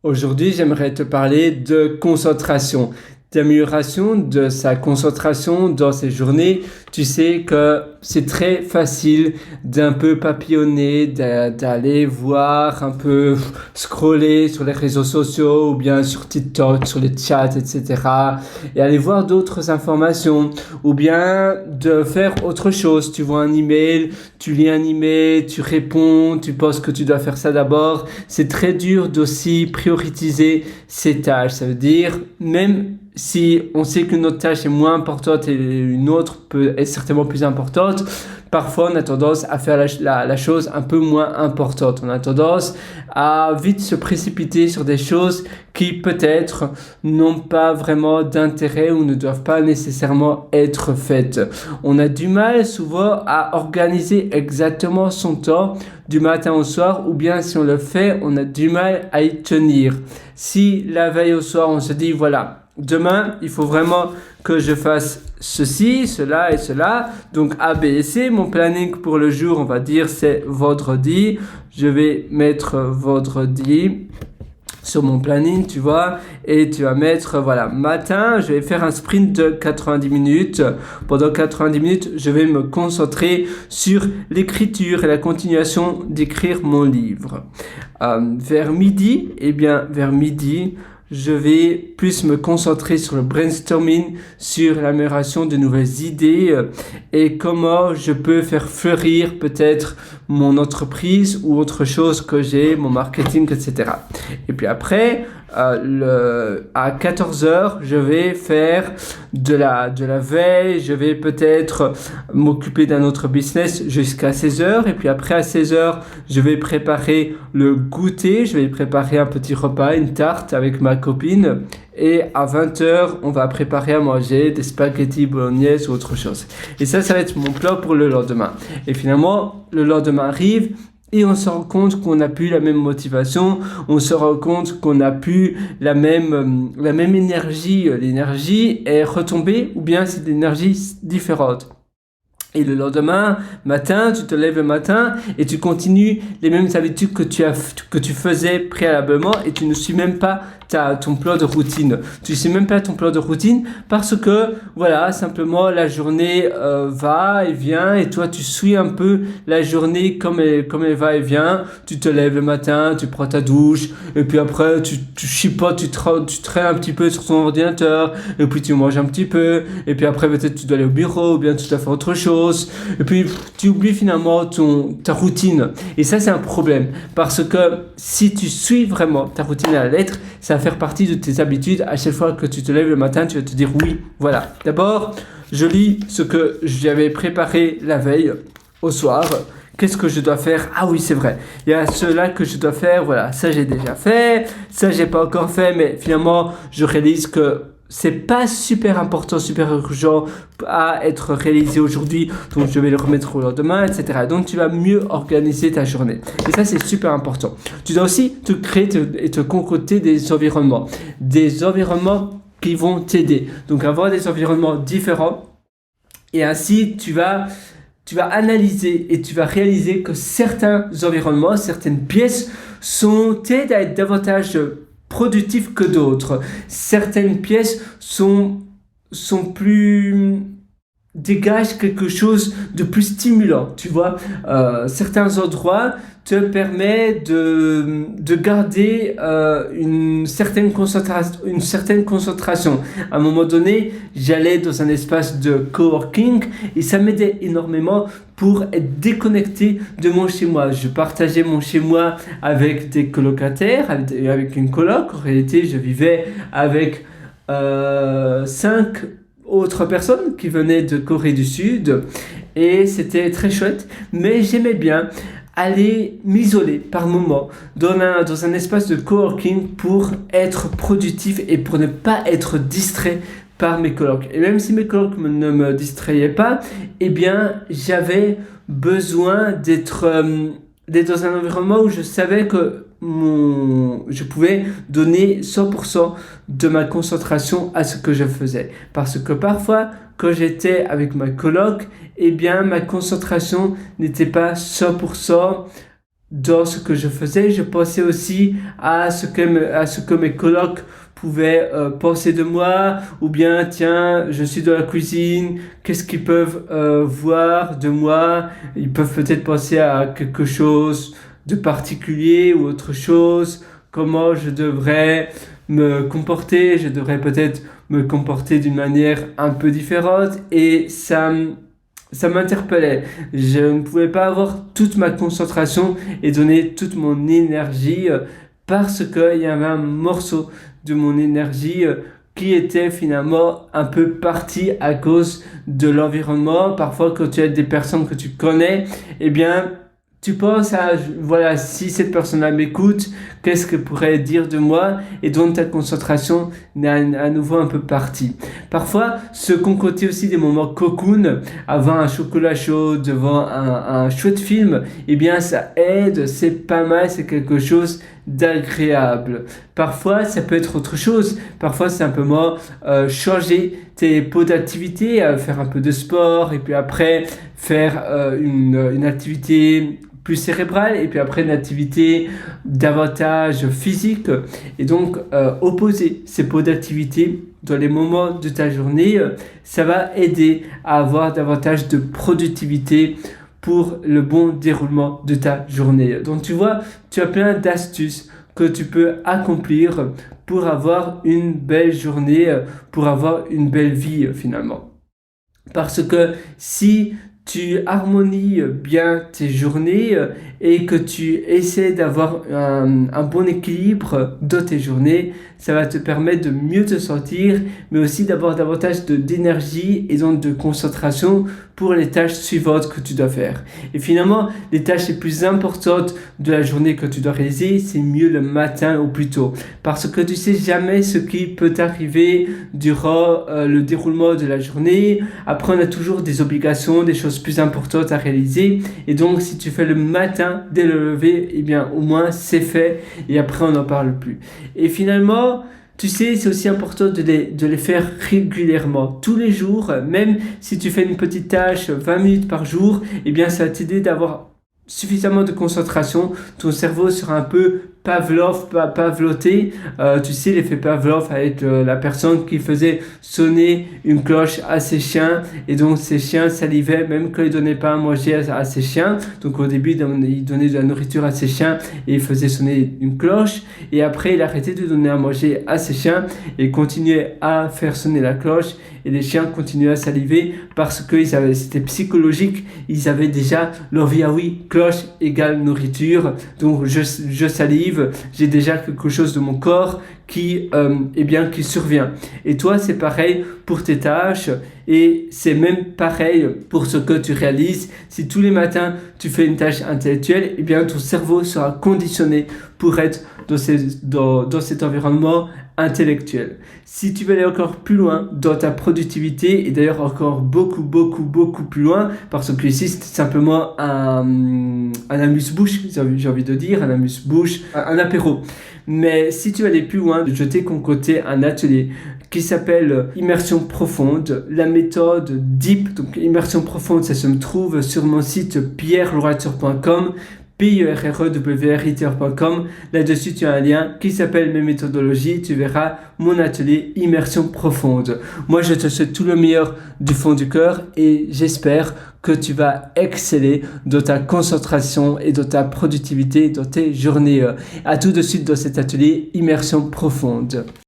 Aujourd'hui, j'aimerais te parler de concentration, d'amélioration de sa concentration dans ses journées. Tu sais que c'est très facile d'un peu papillonner, d'aller voir un peu scroller sur les réseaux sociaux ou bien sur TikTok, sur les chats, etc. et aller voir d'autres informations ou bien de faire autre chose. Tu vois un email, tu lis un email, tu réponds, tu penses que tu dois faire ça d'abord. C'est très dur d'aussi prioriser ces tâches. Ça veut dire, même si on sait qu'une autre tâche est moins importante et une autre est certainement plus importante, parfois on a tendance à faire la chose un peu moins importante. On a tendance à vite se précipiter sur des choses qui peut-être n'ont pas vraiment d'intérêt ou ne doivent pas nécessairement être faites. On a du mal souvent à organiser exactement son temps du matin au soir, ou bien si on le fait, on a du mal à y tenir. Si la veille au soir on se dit voilà, demain, il faut vraiment que je fasse ceci, cela et cela. Donc A, B et C. Mon planning pour le jour, on va dire, c'est vendredi. Je vais mettre vendredi sur mon planning, tu vois. Et tu vas mettre, voilà, matin, je vais faire un sprint de 90 minutes. Pendant 90 minutes, je vais me concentrer sur l'écriture et la continuation d'écrire mon livre. Vers midi, je vais plus me concentrer sur le brainstorming, sur l'amélioration de nouvelles idées et comment je peux faire fleurir peut-être mon entreprise ou autre chose que j'ai, mon marketing, etc. Et puis après, à 14h, je vais faire de la veille, je vais peut-être m'occuper d'un autre business jusqu'à 16h. Et puis après, à 16h, je vais préparer le goûter, je vais préparer un petit repas, une tarte avec ma copine. Et à 20h, on va préparer à manger des spaghettis bolognaise ou autre chose. Et ça va être mon plan pour le lendemain. Et finalement, le lendemain arrive. Et on se rend compte qu'on n'a plus la même motivation, on se rend compte qu'on n'a plus la même énergie. L'énergie est retombée ou bien c'est de l'énergie différente. Et le lendemain matin, tu te lèves le matin et tu continues les mêmes habitudes que tu faisais préalablement et tu ne suis même pas ton plan de routine. Tu ne suis même pas ton plan de routine parce que, voilà, simplement la journée va et vient et toi tu suis un peu la journée comme elle va et vient. Tu te lèves le matin, tu prends ta douche et puis après tu chipotes, tu traînes un petit peu sur ton ordinateur et puis tu manges un petit peu et puis après peut-être tu dois aller au bureau ou bien tu dois faire autre chose. Et puis tu oublies finalement ta routine et ça c'est un problème parce que si tu suis vraiment ta routine à la lettre, ça va faire partie de tes habitudes. À chaque fois que tu te lèves le matin, tu vas te dire oui, voilà, d'abord je lis ce que j'avais préparé la veille au soir. Qu'est-ce que je dois faire? Ah oui, c'est vrai. Il y a cela que je dois faire. Voilà, ça j'ai déjà fait. Ça j'ai pas encore fait, mais finalement, je réalise que c'est pas super important, super urgent à être réalisé aujourd'hui, donc je vais le remettre au lendemain, etc. Donc tu vas mieux organiser ta journée. Et ça, c'est super important. Tu dois aussi te créer et te concocter des environnements qui vont t'aider. Donc avoir des environnements différents. Et ainsi, tu vas analyser et tu vas réaliser que certains environnements, certaines pièces t'aident à être davantage productifs que d'autres. Certaines pièces dégagent quelque chose de plus stimulant, tu vois. Certains endroits te permettent de garder une certaine concentration. À un moment donné, j'allais dans un espace de coworking et ça m'aidait énormément pour être déconnecté de mon chez-moi. Je partageais mon chez-moi avec des colocataires, avec une coloc. En réalité, je vivais avec 5 autres personnes qui venaient de Corée du Sud et c'était très chouette, mais j'aimais bien aller m'isoler par moment dans un espace de coworking pour être productif et pour ne pas être distrait par mes colocs. Et même si mes colocs ne me distrayaient pas, eh bien j'avais besoin d'être dans un environnement où je savais que je pouvais donner 100% de ma concentration à ce que je faisais. Parce que parfois, quand j'étais avec ma coloc, eh bien, ma concentration n'était pas 100% dans ce que je faisais, je pensais aussi à à ce que mes colocs pouvaient penser de moi, ou bien tiens, je suis dans la cuisine, qu'est-ce qu'ils peuvent voir de moi? Ils peuvent peut-être penser à quelque chose de particulier ou autre chose, comment je devrais me comporter, je devrais peut-être me comporter d'une manière un peu différente, et ça m'interpellait. Je ne pouvais pas avoir toute ma concentration et donner toute mon énergie parce qu'il y avait un morceau de mon énergie qui était finalement un peu parti à cause de l'environnement. Parfois, quand tu as des personnes que tu connais, eh bien, tu penses à, voilà, si cette personne-là m'écoute, qu'est-ce que pourrait dire de moi? Et donc ta concentration est à nouveau un peu partie. Parfois, se concocter aussi des moments cocoon, avant un chocolat chaud, devant un chouette film, eh bien ça aide, c'est pas mal, c'est quelque chose d'agréable. Parfois, ça peut être autre chose. Parfois, c'est simplement changer tes pots d'activité, faire un peu de sport, et puis après faire une activité plus cérébrale, et puis après une activité davantage physique, et donc opposer ces pots d'activité dans les moments de ta journée, ça va aider à avoir davantage de productivité pour le bon déroulement de ta journée. Donc tu vois, tu as plein d'astuces que tu peux accomplir pour avoir une belle journée, pour avoir une belle vie finalement. Parce que si tu harmonies bien tes journées et que tu essaies d'avoir un bon équilibre dans tes journées, ça va te permettre de mieux te sentir, mais aussi d'avoir davantage d'énergie et donc de concentration pour les tâches suivantes que tu dois faire. Et finalement, les tâches les plus importantes de la journée que tu dois réaliser, c'est mieux le matin ou plus tôt. Parce que tu sais jamais ce qui peut t'arriver durant le déroulement de la journée. Après, on a toujours des obligations, des choses plus importantes à réaliser. Et donc, si tu fais le matin dès le lever, eh bien, au moins, c'est fait. Et après, on n'en parle plus. Et finalement, tu sais, c'est aussi important de les faire régulièrement, tous les jours, même si tu fais une petite tâche 20 minutes par jour, eh bien, ça va t'aider d'avoir suffisamment de concentration. Ton cerveau sera un peu pavloté. Tu sais, l'effet Pavlov avec la personne qui faisait sonner une cloche à ses chiens, et donc ces chiens salivaient même quand ils donnaient pas à manger à ses chiens. Donc au début, il donnait de la nourriture à ses chiens et il faisait sonner une cloche, et après il arrêtait de donner à manger à ses chiens et continuait à faire sonner la cloche, et les chiens continuaient à saliver parce que c'était psychologique, ils avaient déjà l'envie. Ah oui, cloche égale nourriture, donc je salive, j'ai déjà quelque chose de mon corps qui survient. Et toi, c'est pareil pour tes tâches, et c'est même pareil pour ce que tu réalises. Si tous les matins tu fais une tâche intellectuelle, eh bien ton cerveau sera conditionné pour être dans cet environnement intellectuel. Si tu veux aller encore plus loin dans ta productivité, et d'ailleurs encore beaucoup plus loin, parce que ici c'est simplement un amuse-bouche, j'ai envie de dire, un amuse-bouche, un apéro. Mais si tu veux aller plus loin, je t'ai concocté un atelier qui s'appelle Immersion Profonde, la méthode DEEP. Donc Immersion Profonde, ça se trouve sur mon site pierrelwriter.com, pierrewriter.com. Là-dessus, tu as un lien qui s'appelle Mes méthodologies. Tu verras mon atelier Immersion Profonde. Moi, je te souhaite tout le meilleur du fond du cœur, et j'espère que tu vas exceller dans ta concentration et dans ta productivité dans tes journées. À tout de suite dans cet atelier Immersion Profonde.